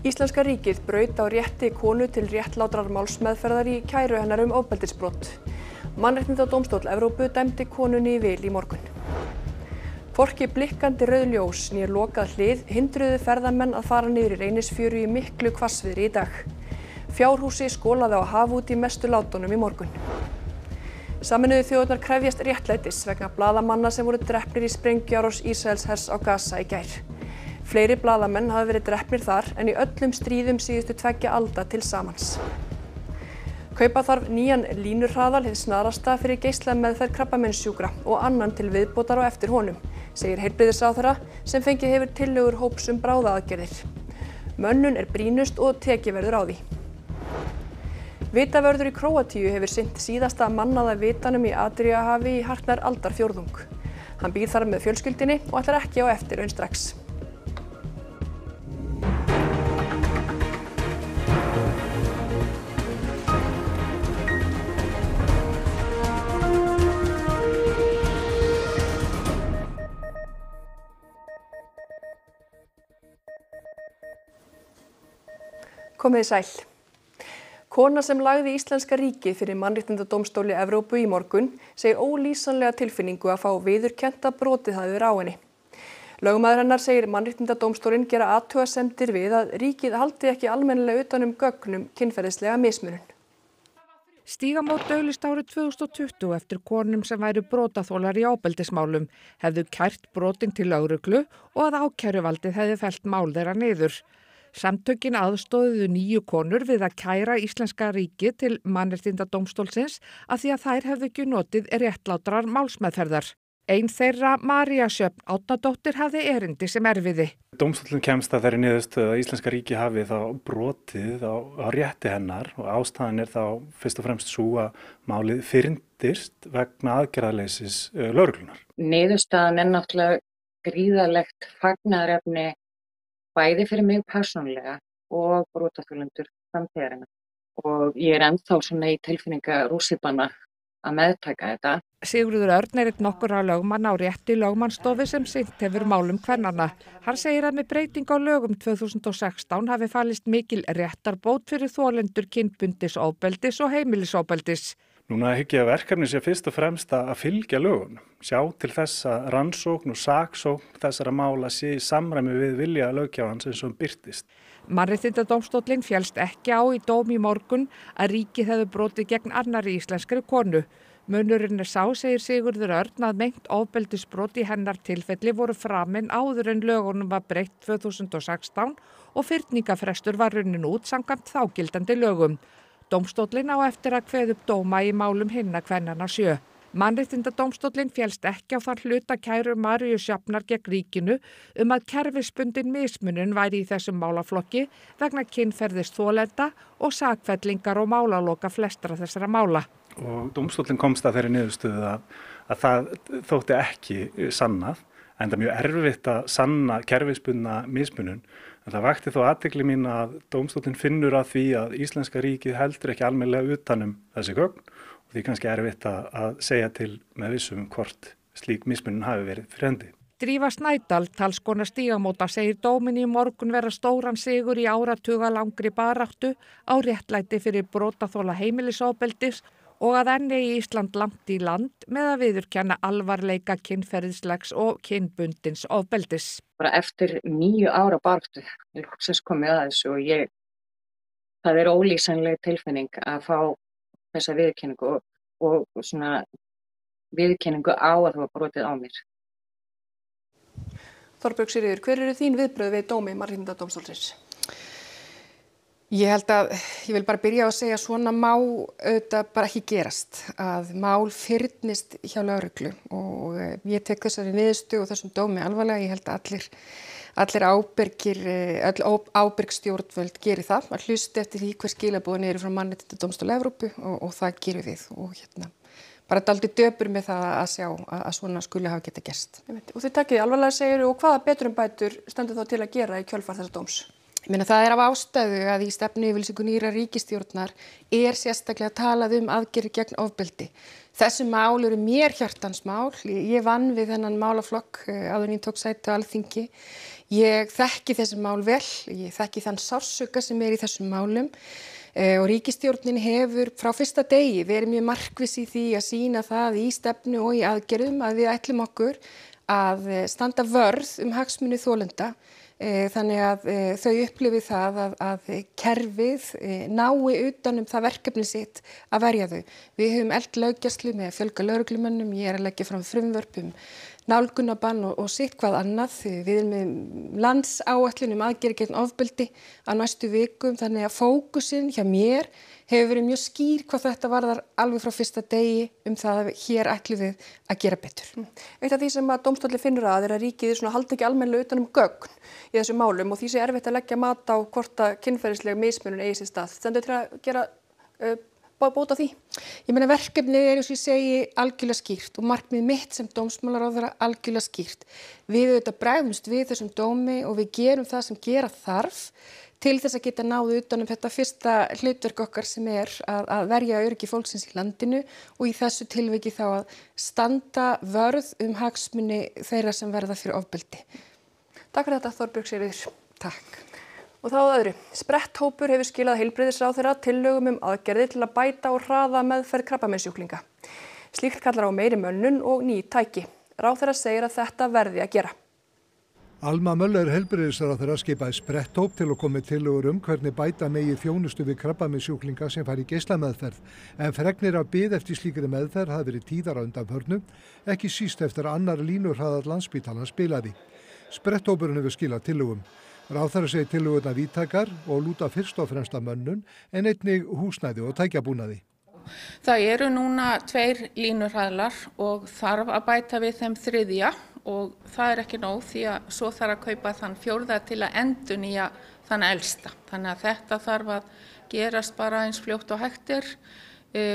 Íslenska ríkið braut á rétti konu til réttlátrar málsmeðferðar í kæru hennar ofbeldisbrot. Mannréttindadómstóll Evrópu dæmdi konunni í vil í morgun. Hvorki blikkandi rauð ljós né lokað hlið hindruðu ferðamenn að fara niður í Reynisfjöru í miklu hvassviðri í dag. Fjárhúsi skolaði á haf út í mestu látunum í morgun. Sameinuðu þjóðirnar krefjast réttlætis vegna blaðamanna sem voru drepnir í sprengjuárás Ísraelshers á Gaza í gær. Fleiri blaðamenn hafa verið drepnir þar en í öllum stríðum síðustu 2 alda til samans. Kaupa þarf nýjan línurhraðal hið snarasta fyrir geislameðferð krabbameinssjúkra og annan til viðbótar á eftir honum, segir heilbrigðisráðherra sem fengið hefur tillögur hóps bráðaaðgerðir. Mönnun brýnust og tekið verður á því. Vitavörður í Króatíu hefur sinnt síðasta mannaða vitanum í Adríahafi í hartnær aldarfjórðung. Hann býr þar með fjölskyldunni og ætlar ekki á eftir strax. Komið þið sæl. Kona sem lagði íslenska ríkið fyrir Mannréttindadómstóli Evrópu í morgun segir ólýsanlega tilfinningu að fá viðurkennt að brotið hafi verið á henni. Lögmaður hennar segir Mannréttindadómstólinn gera athugasemdir við að ríkið haldi ekki almennilega utan gögnum kynferðislega mismunun. Stígamót auglýst árið 2020 eftir konum sem væru brotaþolar í ofbeldismálum, hefðu kært brotin til lögreglu og að ákæruvaldið hefði fellt mál þeirra niður. Samtökin aðstoðuðu 9 konur við að kæra íslenska ríkið til Mannréttindadómstólsins að því að þær hefðu ekki notið réttlátrar málsmeðferðar. Ein þeirra, María Sjöfn Árnadóttir, hafði erindi sem erfiði. Dómstóllinn kemst að þeirri niðurstöðu að íslenska ríkið hafi þá brotið á rétti hennar og ástæðan þá fyrst og fremst sú að málið fyrndist vegna aðgerðarleysis lögreglunnar. Niðurstaðan náttúrulega gríðarlegt fagnaðarefni bæði fyrir mig persónulega og brotaþolendur framtíðarinnar. Og ég ennþá svona í tilfinninga rússíbana að meðtaka þetta. Sigurður Örn einn nokkurra lögmanna á rétti lögmannsstofu sem sinnt hefur málum kvennanna. Hann segir að með breyting á lögum 2016 hafi falist mikil réttarbót fyrir þolendur kynbundins ofbeldis og heimilisofbeldis. Núna hygg ég að verkefni sé fyrst og fremst að fylgja lögunum, sjá til þess að rannsókn og saksókn þessara mála sé í samræmi við vilja löggjafans eins og birtist. Mannréttindadómstóllinn féllst ekki á í dóm í morgun að ríkið hefði brotið gegn annarri íslenskri konu. Munurinn sá, segir Sigurður Örn, að meint ofbeldisbrot í hennar tilfelli voru framin áður en lögunum var breytt 2016 og fyrningarfrestur var runnin út samkvæmt þágildandi lögum. Dómstóllinn á eftir að kveða upp dóma í málum hinna kvennanna 7. Mannréttindadómstóllinn féllst ekki á þann hluta kæru Maríu Sjöfnar gegn ríkinu að kerfisbundin mismunun væri í þessum málaflokki vegna kynferðis þolenda og sakfellingar og málaloka flestra þessara mála. Og dómstóllinn komst að þeirri niðurstöðu að það þótti ekki sannað, en það er mjög erfitt að sanna kerfisbundna mismunun. En það vakti þó athygli mín að dómstóllinn finnur að því að íslenska ríkið heldur ekki almennilega utanum þessi gögn og því kannski erfitt að segja til með vissum hvort slík mismunun hafi verið fyrir hendi. Drífa Snædal, talskona Stígamóta, segir dóminn í morgun vera stóran sigur í áratuga langri baráttu á réttlæti fyrir brotaþola heimilisofbeldis og að enn eigi Ísland langt í land með að viðurkenna alvarleika kynferðislegs og kynbundins ofbeldis. Bara eftir 9 ára baráttu, ég loksins komið að þessu og það er ólýsanleg tilfinning að fá þessa viðurkenningu og svona viðurkenningu á að það var brotið á mér. Þorbjörg Sigríður, hver eru þín viðbrögð við dómi Mannréttindadómstólsins? Ég vil bara byrja á að segja svona má auðvitað bara ekki gerast að mál fyrnist hjá lögreglu og ég tek þessari niðurstöðu og þessum dómi alvarlega. Ég held að öll ábyrg stjórnvöld geri það, að hlusti eftir því hver skilaboðin eru frá Mannréttindadómstóli Evrópu og það gerum við og bara dálítið döpur með það að sjá að svona skuli hafa getað gerst. Og þið takið alvarlega segir og hvaða betrumbætur stendur þá til að gera í kjölfar þessa dóms? Ég meina það af ástæðu að í stefnuyfirlýsingu nýrrar ríkisstjórnar sérstaklega talað aðgerðir gegn ofbeldi. Þessi mál eru mér hjartans mál. Ég vann við þennan málaflokk áður en ég tók sæti á Alþingi. Ég þekki þessi mál vel, ég þekki þann sársauka sem í þessum málum og ríkisstjórnin hefur frá fyrsta degi verið mjög markviss í því að sýna það í stefnu og í aðgerðum að við ætlum okkur að standa vörð hagsmuni þolenda. Þannig að þau upplifi það að kerfið nái utan það verkefni sitt að verja þau. Við höfum eflt löggæslu með að fjölga lögreglumönnum, ég að leggja fram frumvörp nálgunabann og sitt hvað annað. Við erum með landsáætlun aðgerðir gegn ofbeldi á næstu vikum, þannig að fókusinn hjá mér hefur verið mjög skýr hvað þetta varðar alveg frá fyrsta degi það að hér ætlum við að gera betur. Eitt af því sem að dómstóllinn finnur að að ríkið haldi ekki almennilega utan gögn í þessum málum og því sé erfitt að leggja mat á hvort að kynferðisleg mismunun eigi sér stað. Stendur til að gera bóta því? Ég meina verkefnið eins og ég segi algjörlega skýrt og markmið mitt sem dómsmálaráðherra algjörlega skýrt. Við auðvitað bregðumst við þessum dómi og við gerum það sem gera þarf til þess að geta náðu utan þetta fyrsta hlutverk okkar sem að verja öryggi fólksins í landinu og í þessu tilviki þá að standa vörð hagsmuni þeirra sem verða fyrir ofbeldi. Takk fyrir þetta Þorbjörg Sigríður. Takk. Og þá að öðru. Spretthópur hefur skilað heilbrigðisráðherra tillögum aðgerðir til að bæta og hraða meðferð krabbameinssjúklinga. Slíkt kallar á meiri mönnun og ný tæki. Ráðherra segir að þetta verði að gera. Alma Möller heilbrigðisráðherra skipaði spretthóp til að koma með tillögur hvernig bæta megi þjónustu við krabbameinssjúklinga sem fara í geislameðferð. En fregnir af bið eftir slíkri meðferð hafi verið tíðar á undanförnu, ekki síst eftir að annar línurhraðall Landspítalans bilaði. Spretthópurinn hefur skilað tillögum. Ráðherra segir tillögurnar víðtækar og lúta fyrst og fremst að mönnun en einnig húsnæði og tækjabúnaði. Það eru núna 2 línurhraðlar og þarf að bæta við þeim 3. og það ekki nóg því að svo þarf að kaupa þann 4. til að endurnýja þann elsta. Þannig að þetta þarf að gerast bara eins fljótt og hægt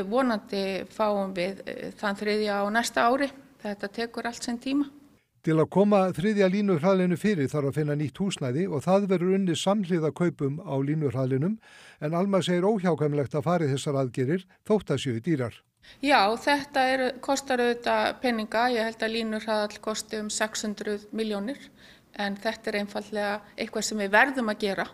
vonandi fáum við þann 3. á næsta ári. Þetta tekur allt sinn tíma. Til að koma 3. línurhraðlinu fyrir þarf að finna nýtt húsnæði og það verður unnið samhliða kaupum á línurhraðlinum en Alma segir óhjákvæmilegt að fara í þessar aðgerðir þótt að séu dýrar. Já, þetta kostar auðvitað peninga. Ég held að línurhraðall kosti 600 milljónir en þetta einfaldlega eitthvað sem við verðum að gera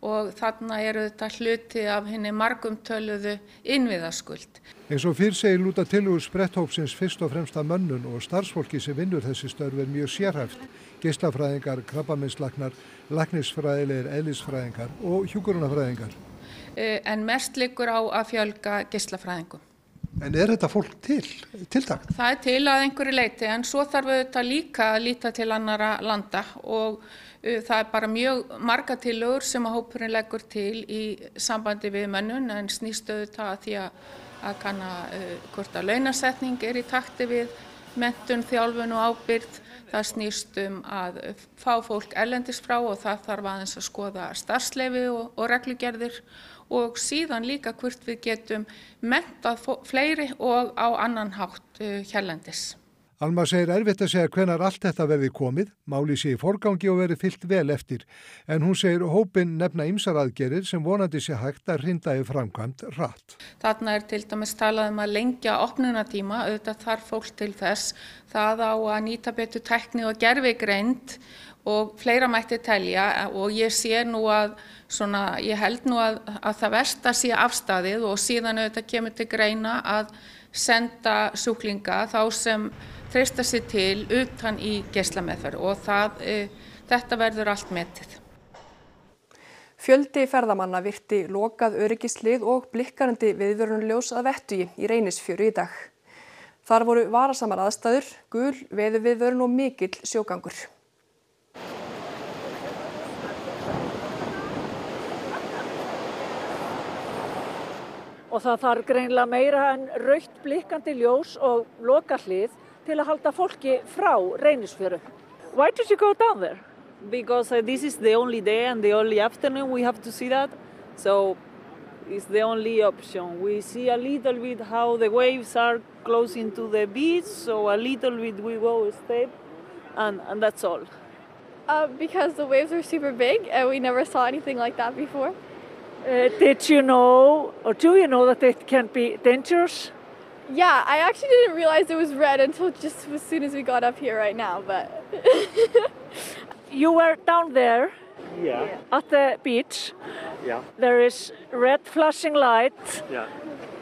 og þarna þetta hluti af hinni margumtöluðu innviðaskuld. Eins og fyrr segir lúta tillögur spretthópsins fyrst og fremst að mönnun og starfsfólki sem vinnur þessi störf mjög sérhæft. Geislafræðingar, krabbameinslæknar, læknisfræðilegir, eðlisfræðingar og hjúkrunarfræðingar. En mest liggur á að fjölga geislafræðingum. En þetta fólk tiltakt? Það til að einhverju leyti en svo þarf þetta líka að líta til annara landa og það bara mjög marga tillögur sem að hópurinn leggur til í sambandi við mönnun en snýst auðvitað að því að kanna hvort að launasetning í takti við menntun, þjálfun og ábyrgð. Það snýst að fá fólk erlendis frá og það þarf aðeins að skoða starfsleyfi og reglugerðir og síðan líka hvort við getum menntað fleiri og á annan hátt hérlendis. Alma segir erfitt að segja hvenær allt þetta verði komið, máli sé í forgangi og verði fylgt vel eftir. En hún segir hópinn nefna ýmsar aðgerðir sem vonandi sé hægt að hrinda í framkvæmd hratt. Þarna til dæmis talað að lengja opnunartíma, auðvitað þarf fólk til þess. Það á að nýta betur tækni og gervigreind og fleira mætti telja og ég sé nú ég held nú að það versta sé afstaðið og síðan auðvitað kemur til greina að senda sjúklinga þá sem treysta sig til utan í geislameðferð og þetta verður allt metið. Fjöldi ferðamanna virti lokað öryggislið og blikkarandi viðvörunarljós að vettugi í Reynisfjöru í dag. Þar voru varasamar aðstæður, gul veðurviðvörun og mikill sjógangur. Og það þarf greinilega meira en rautt blikkandi ljós og lokahlið til að halda fólki frá Reynisfjöru. Why did you go down there? Because this is the only day and the only afternoon we have to see that. So it's the only option. We see a little bit how the waves are closing to the beach, so a little bit we go a step and that's all. Because the waves were super big and we never saw anything like that before. Did you know, or do you know that it can be dangerous? Yeah, I actually didn't realize it was red until just as soon as we got up here right now, but... You were down there Yeah. at the beach. Yeah. There is red flashing light. Yeah.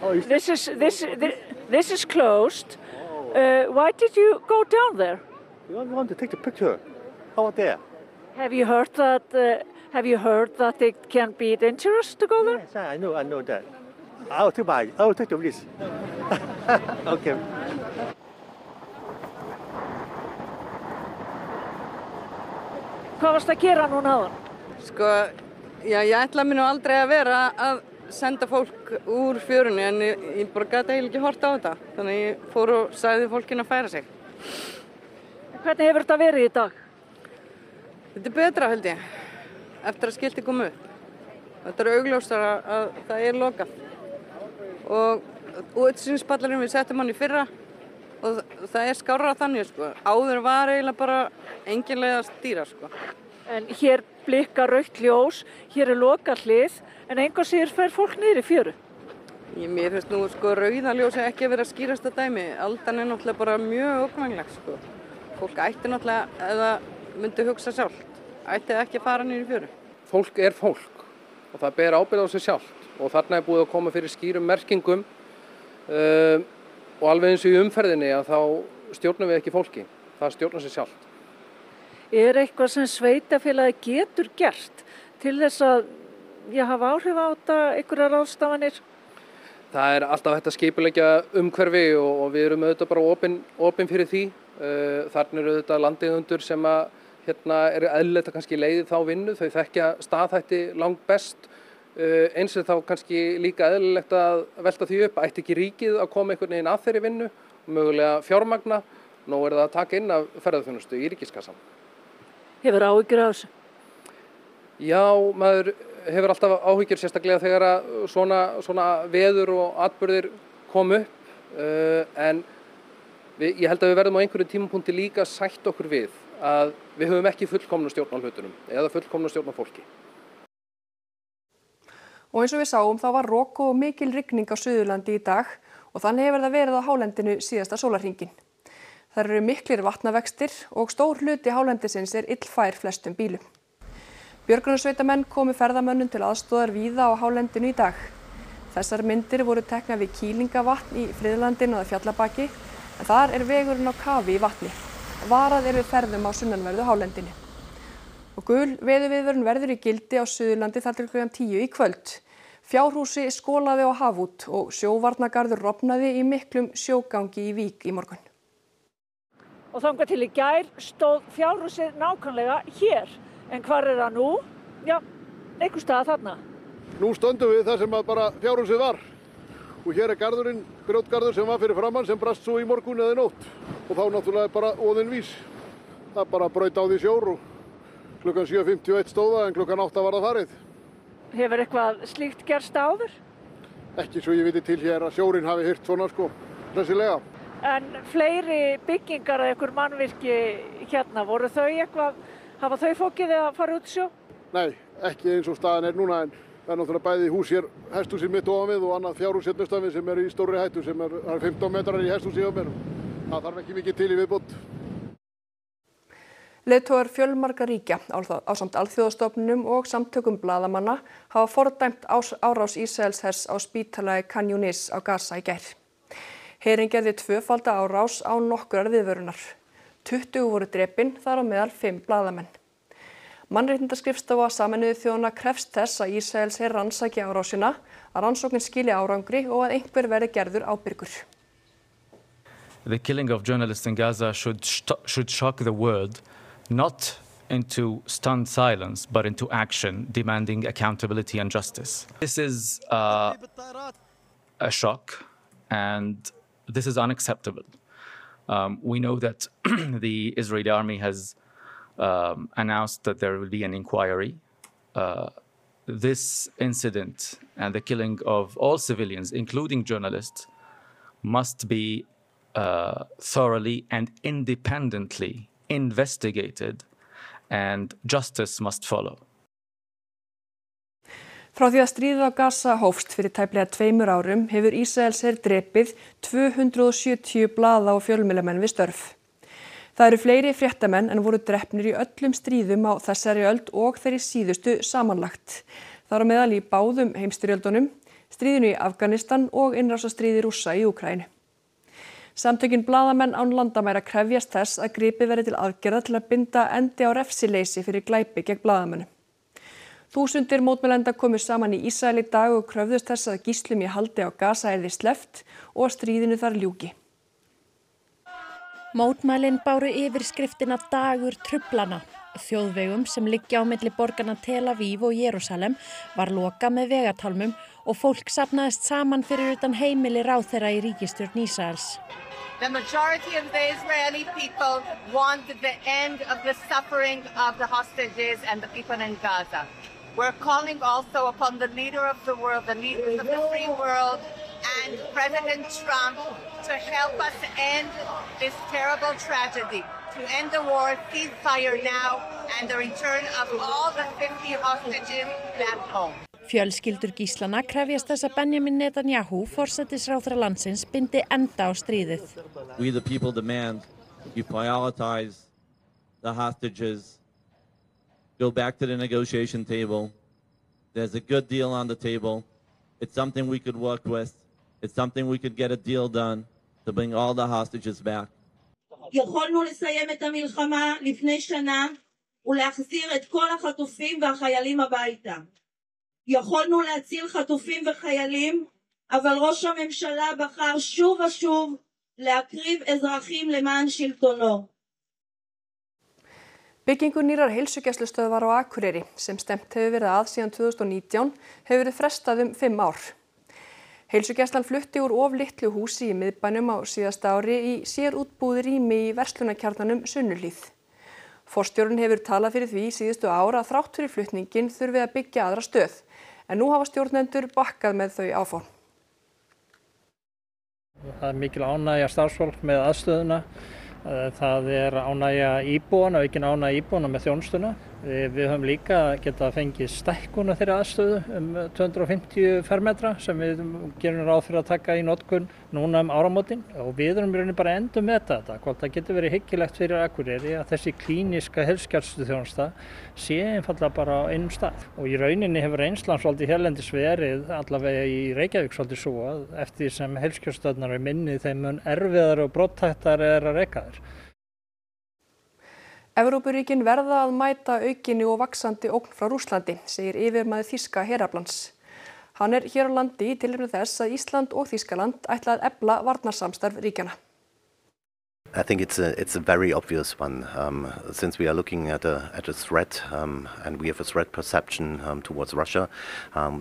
Oh, This is closed. Why did you go down there? We want to take the picture. How about there? Have you heard that it can be dangerous to go there? Yes, I know that. I'll take the risk. Okay. Hvað varst að gera núna áðan? Sko, já, ég ætla mér nú aldrei að vera að senda fólk úr fjörunni en ég bara gæti eiginlega ekki horft á þetta. Þannig að ég fór og sagði fólkinu að færa sig. Hvernig hefur þetta verið í dag? Þetta betra held ég, eftir að skilti komu upp. Þetta augljóst að það lokað. Og útsýnispallarinn við settum hann í fyrra og það skárra þannig, sko. Áður var eiginlega bara engin leið að stýra, sko. En hér blikkar rautt ljós, hér lokað hlið, en engu síður fer fólk niður í fjöru. Mér finnst nú, sko, rauða ljósi ekki að vera að skýrasta dæmi. Aldan náttúrulega bara mjög ógnvænleg, sko. Fólk ætti náttúrulega, ef það myndi hugsa sjálft, ætti ekki að fara niður í fjöru. Fólk er fólk og það ber ábyrgð á sig sjálft og þarna búið að koma fyrir skýrum merkingum og alveg eins og í umferðinni að þá stjórnum við ekki fólki, það stjórnar sig sjálft. Er eitthvað sem sveitarfélagi getur gert til þess að hafa áhrif á þetta, einhverjar ráðstafanir? Það er alltaf hægt að skipuleggja umhverfi og við erum auðvitað bara opin fyrir því. Þarna eru auðvitað landeigendur sem að er eðlilegt að kannski leiði þá vinnu, þau þekkja staðhætti langt best. Eins er þá kannski líka eðlilegt að velta því upp, ætti ekki ríkið að koma einhvern veginn að þeirri vinnu og mögulega fjármagna. Nú er það að taka inn af ferðaþjónustu í ríkiskassan. Hefur áhyggjur af þessu? Já, maður hefur alltaf áhyggjur sérstaklega þegar að svona veður og atburðir kom upp. En ég held að við verðum á einhverjum tímapunkti líka að sætta okkur við að við höfum ekki fullkomna stjórn á hlutunum eða fullkomna stjórn á fólki. Og eins og við sáum þá var rok og mikil rigning á Suðurlandi í dag og þannig hefur það verið á hálendinu síðasta sólarhringinn. Það eru miklir vatnavextir og stór hluti hálendisins er illfær flestum bílum. Björgunarsveitamenn komu ferðamönnum til aðstoðar víða á hálendinu í dag. Þessar myndir voru teknar við Kýlingavatn í Friðlandinu og Fjallabaki en þar er vegurinn á kafi í vatni. Varað er við ferðum á sunnanverðu hálendinu. Og gul veðurviðvörun verður í gildi á Suðurlandi þar til klukkan 10 í kvöld. Fjárhúsi skolaði á hafút og sjóvarnagarður rofnaði í miklum sjógangi í Vík í morgun. Og þangað til í gær stóð fjárhúsið nákvæmlega hér. En hvar er það nú? Já, einhvers staðar þarna. Nú stöndum við þar sem bara fjárhúsið var. Og hér er garðurinn, grjótgarður sem var fyrir framann sem brast svo í morgun eða nótt. Og þá náttúrulega bara óðinn vís. Það bara braut á því sjór og klukkan 7:51 stóða en klukkan 8 var það farið. Hefur eitthvað slíkt gerst áður? Ekki svo ég viti til hér að sjórinn hafi hirt svona hressilega. En fleiri byggingar eða einhver mannvirki hérna, voru þau eitthvað, hafa þau fókið að fara út sjó? Nei, ekki eins og staðan er núna en það er náttúrulega bæði hús hér, hesthúsið mitt ofan við og annað fjárhús hérna austan við sem er í stórri hættu sem er 15 metrar í hesthúsið á mér. Það þarf ekki mikið til í viðbót. Leiðtogar fjölmarga ríkja ásamt alþjóðastofnunum og samtökum blaðamanna hafa fordæmt árás Ísraelshers á spítala í Khan Yunis á Gaza í gær. Herinn gerði tvöfalda árás án nokkurrar viðvörunar. 20 voru drepin, þar á meðal 5 blaðamenn. Mannréttindaskrifstofa Sameinuðu þjóðanna krefst þess að Ísraelsher rannsaki árásina, að rannsóknin skili árangri og að einhver verði gerður ábyrgur. The killing of journalists in Gaza should shock the world. Not into stunned silence, but into action, demanding accountability and justice. This is a shock, and this is unacceptable. We know that the Israeli army has announced that there will be an inquiry. This incident and the killing of all civilians, including journalists, must be thoroughly and independently investigated and justice must follow. Frá því að stríðið á Gaza hófst fyrir tæplega 2 árum hefur Ísraelsher drepið 270 blaða- og fjölmiðlamenn við störf. Það eru fleiri fréttamenn en voru drepnir í öllum stríðum á þessari öld og þeirri síðustu samanlagt. Þar á meðal í báðum heimsstyrjöldunum, stríðinu í Afganistan og innrásarstríði Rússa í Úkraínu. Samtökin blaðamenn án landamæra krefjast þess að gripið verði til aðgerða til að binda endi á refsileysi fyrir glæpi gegn blaðamönnum. Þúsundir mótmælenda komu saman í Ísrael í dag og kröfðust þess að gíslum í haldi á Gaza yrði sleppt og að stríðinu þar ljúki. Mótmælin báru yfirskriftina Dagur truflana. Þjóðvegum sem liggja á milli borganna Tel Aviv og Jerúsalem var lokað með vegatálmum og fólk safnaðist saman fyrir utan heimili ráðherra í ríkisstjórn Ísraels. The majority of the Israeli people want the end of the suffering of the hostages and the people in Gaza. We're calling also upon the leader of the world, the leaders of the free world, and President Trump to help us end this terrible tragedy, to end the war, ceasefire now, and the return of all the 50 hostages back home. Fjölskyldur gíslana krefjast þess að Benjamin Netanyahu, forsætisráðherra landsins, bindi enda á stríðið. We the people demand you prioritize the hostages, go back to the negotiation table. There's a good deal on the table. It's something we could work with. It's something we could get a deal done to bring all the hostages back. יכולנו לסיים את המלחמה לפני שנה ולהחזיר את כל החטופים והחיילים הביתה. יכולנו להציל חטופים וחיילים, אבל ראש הממשלה בחר שוב ושוב להקריב אזרחים למען שלטונו. Byggingu nýrrar heilsugæslustöðvar á Akureyri, sem stefnt hefur verið að síðan 2019, hefur verið frestað 5 ár. Heilsugæslan flutti úr of litlu húsi í miðbænum á síðasta ári í sérútbúið rými í verslunarkjarnanum Sunnuhlíð. Forstjórinn hefur talað fyrir því síðustu ár að þrátt fyrir flutningin þurfi að byggja aðra stöð, en nú hafa stjórnendur bakkað með þau áform. Það mikil ánægja starfsfólk með aðstöðuna. Það ánægja íbúana, aukin ánægja íbúana með þjónustuna. Við höfum líka getað fengið stækkun á þeirri aðstöðu 250 fermetra sem við gerum ráð fyrir að taka í notkun núna áramótin og við erum í rauninni bara endum með þetta. Hvort það getur verið hyggilegt fyrir Akureyri að þessi klíníska heilsugæsluþjónusta sé einfaldlega bara á einum stað. Og í rauninni hefur reynslan svolítið hérlendis verið allavega í Reykjavík svolítið svo að eftir því sem heilsugæslustöðvarnar er minni þeim mun erfiðar og brothættar að reka þær. Evrópuríkin verða að mæta aukinni og vaxandi ógn frá Rússlandi, segir yfirmaður þýska heraflans. Hann er hér á landi í tilefni þess að Ísland og Þýskaland ætla að efla varnarsamstarf ríkjanna. I think it's a very obvious one, since we are looking at a threat, and we have a threat perception towards Russia.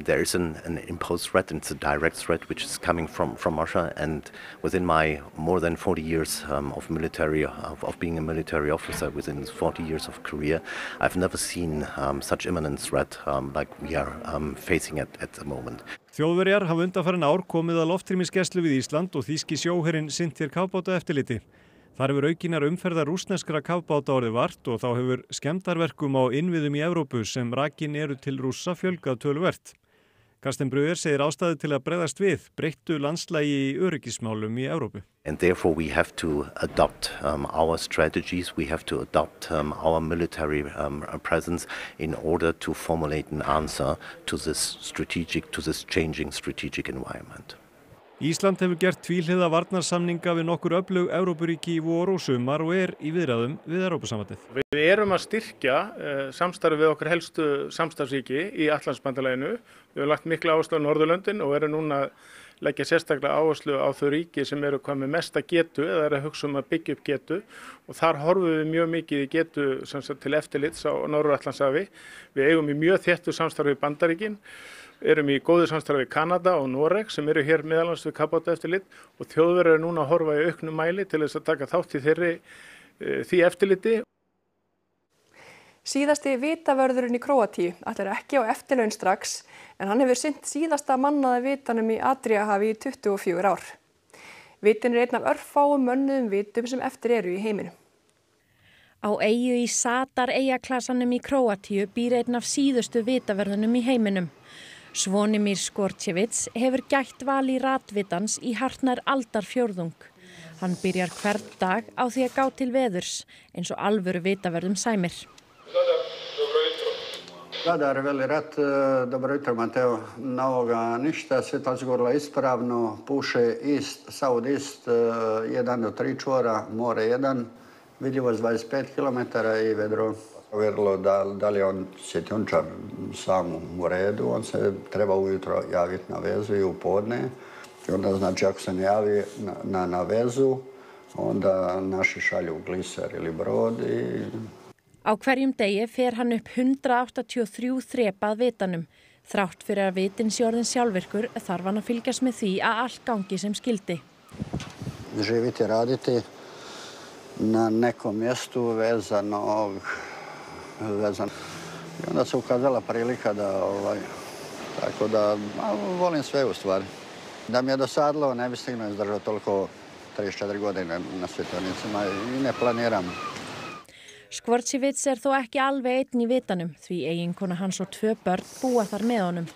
There is an imposed threat, and it's a direct threat which is coming from Russia. And within my more than 40 years of being a military officer, within 40 years of career, I've never seen such imminent threat like we are facing at the moment. Þjóðverjar hafa undanfarin ár komið að loftrýmisgæslu við Ísland og þýski sjóherinn sinnt hér kafbátaeftirliti. Þar hefur aukinar umferðar rússneskra kafbáta orðið vart og þá hefur skemmdarverkum á innviðum í Evrópu sem rakin eru til Rússa fjölgað töluvert. Karsten Breuer segir ástæðu til að bregðast við breyttu landslagi í öryggismálum í Evrópu. And therefore we have to adopt our strategies, we have to adopt our military presence in order to formulate an answer to this changing strategic environment. Ísland hefur gert tvíhliða varnarsamninga við nokkur öflug Evrópuríki í vor og sumar og er í viðræðum við Evrópusambandið. Við erum að styrkja samstarfið við okkar helstu samstarfsríki í Atlantshafsbandalaginu. Við höfum lagt mikla áherslu á Norðurlöndin og erum núna að leggja sérstaklega áherslu á þau ríki sem eru hvað með mesta getu eða eru að hugsa að byggja upp getu og þar horfum við mjög mikið í getu til eftirlits á Norður-Atlantshafi. Við eigum í mjög þéttu samstarfi við Bandaríkin. Erum í góðu samstarfi við Kanada og Noreg sem eru hér meðalans við kafbátaeftirlit og Þjóðverjar eru núna að horfa í auknum mæli til þess að taka þátt í því eftirliti. Síðasti vitavörðurinn í Króatíu ætlar ekki á eftirlaun strax en hann hefur sinnt síðasta mannaða vitanum í Adríahafi í 24 ár. Vitin er einn af örfáum mönnuðum vitum sem eftir eru í heiminum. Á eyju í Zadar eyjaklasanum í Króatíu býr einn af síðustu vitaverðunum í heiminum. Zvonimir Skorčević hefur gætt val í ratvitans í hartnær aldarfjórðung. Hann byrjar hvern dag á því að gá til veðurs, eins og alvöru vitaverðum sæmir. Zadar, Veli Rat, dobro jutro Mateo. Na ovoga ništa, svjetla zgorila ispravno, puše east, south east, 1 do 3 čvora, more 1. Vidljivost 25 km i vedro. Provjerilo da li on svjetiončar sam u redu, on se treba ujutro javiti na vezu i u podne. I onda znači ako se ne javi na vezu, onda naši šalju gliser ili brod i... Á hverjum degi fer hann upp 183 þrep að vitanum. Þrátt fyrir að vitin sé orðinn sjálfvirkur þarf hann að fylgjast með því að allt gangi sem skildi. Živiti, raditi na nekom mjestu vezano. I onda se ukazala prilika da, tako da, volim sve u stvari. Da mi je dosadilo, ne bi stignuo izdržao toliko 34 godine na svjetonicima i ne planiram. Skorčević þó ekki alveg einn í vitanum því eiginkona hans og 2 börn búa þar með honum.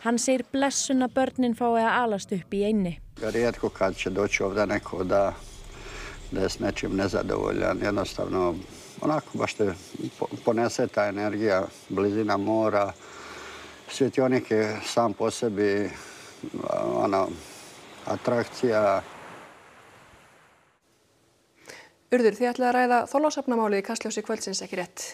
Hann segir blessun að börnin fái að alast upp í einni. Rijetko kad će doći ovdje neko da je s nečim nezadovoljan, jednostavno onako baš te ponese ta energija, blizina mora, svjetionik je sam po sebi attrakcija. Urður, þið ætlaði að ræða Þorlákshafnamálið í Kastljósi kvöldsins, ekki rétt?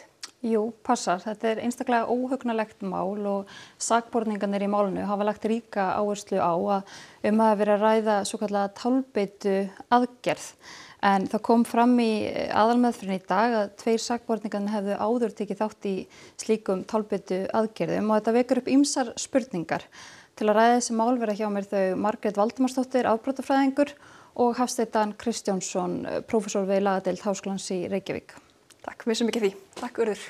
Jú, passar. Þetta einstaklega óhugnalegt mál og sakborningarnir í málinu hafa lagt ríka áherslu á að hafi verið að ræða svokallaða tálbeitu aðgerð. En það kom fram í aðalmeðferðinni í dag að 2 sakborningarnir hefðu áður tekið þátt í slíkum tálbeitu aðgerðum og þetta vekur upp ýmsar spurningar. Til að ræða þessi mál vera hjá mér þau Margrét Valdimarsdóttir, afbrotafræðingur og Hafsteinn Kristjánsson, prófessor við lagadeild Háskólans í Reykjavík. Takk, missum ekki því. Takk, Urður.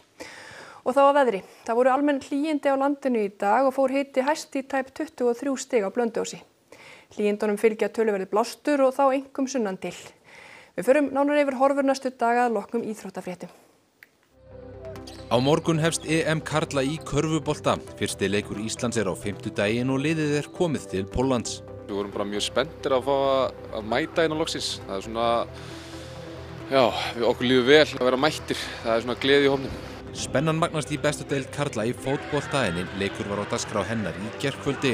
Og þá að veðri. Það voru almenn hlýindi á landinu í dag og fór hiti hæst í tæp 23 stig á Blönduósi. Hlýindunum fylgja töluverði blástur og þá einkum sunnan til. Við förum nánar yfir horfur næstu daga að loknum íþróttafréttum. Á morgun hefst EM karla í körfubolta. Fyrsti leikur Íslands á 5. og liðið komið til Póllands. Við vorum bara mjög spenntir að fá að mæta inn á loksins. Það er svona, já, okkur líður vel að vera mættir. Það er svona gleði í hópnum. Spennan magnast í bestu deild karla í fótbolta en leikur var á dagskrá hennar í gærkvöldi.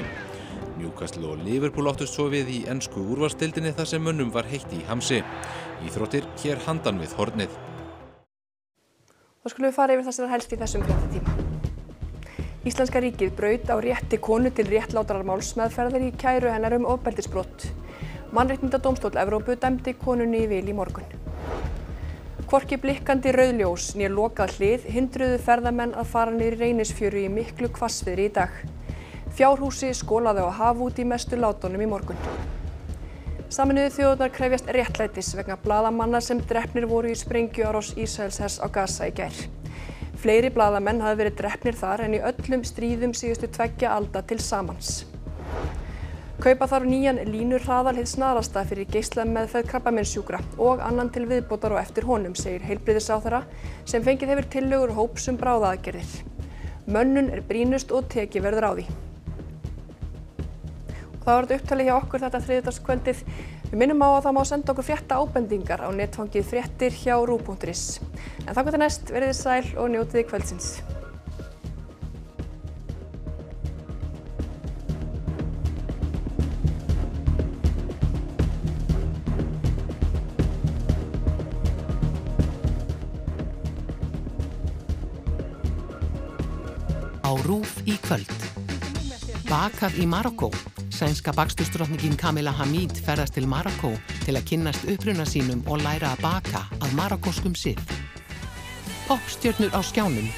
Newcastle og Liverpool áttust svo við í ensku úrvalsdeildinni þar sem mönnum var heitt í hamsi. Íþróttir hér handan við hornið. Þá skulum við fara yfir það sem er helst í þessum fréttatíma. Íslenska ríkið braut á rétti konu til réttlátrar málsmeðferðar í kæru hennar ofbeldisbrot. Mannréttindadómstóll Evrópu dæmdi konunni í vil í morgun. Hvorki blikkandi rauðljós né lokað hlið hindruðu ferðamenn að fara niður í Reynisfjöru í miklu hvassviðri í dag. Fjárhúsi skolaði á haf út í mestu látunum í morgun. Sameinuðu þjóðirnar krefjast réttlætis vegna blaðamanna sem drepnir voru í sprengjuárás Ísraelshers á Gaza í gær. Fleiri blaðamenn hafi verið drepnir þar en í öllum stríðum síðustu 2 alda til samans. Kaupa þarf nýjan línurhraðal hið snarasta fyrir geislameðferð krabbameinssjúkra og annan til viðbótar og eftir honum, segir heilbrigðisráðherra sem fengið hefur tillögur hóps bráðaaðgerðir. Mönnun er brýnust og tekið verður á því. Það var þetta upptalið hjá okkur þetta þriðjudagskvöldið. Við minnum á að það má senda okkur frétta ábendingar á netfangið fréttir hjá ruv.is. En þangað til næst, verið þið sæl og njótið kvöldsins. Á RÚV í kvöld. Bakað í Marokkó. Sænska bakstursdrottningin Kamila Hamid ferðast til Marokkó til að kynnast uppruna sínum og læra að baka að marokkóskum sið. Poppstjörnur á skjánum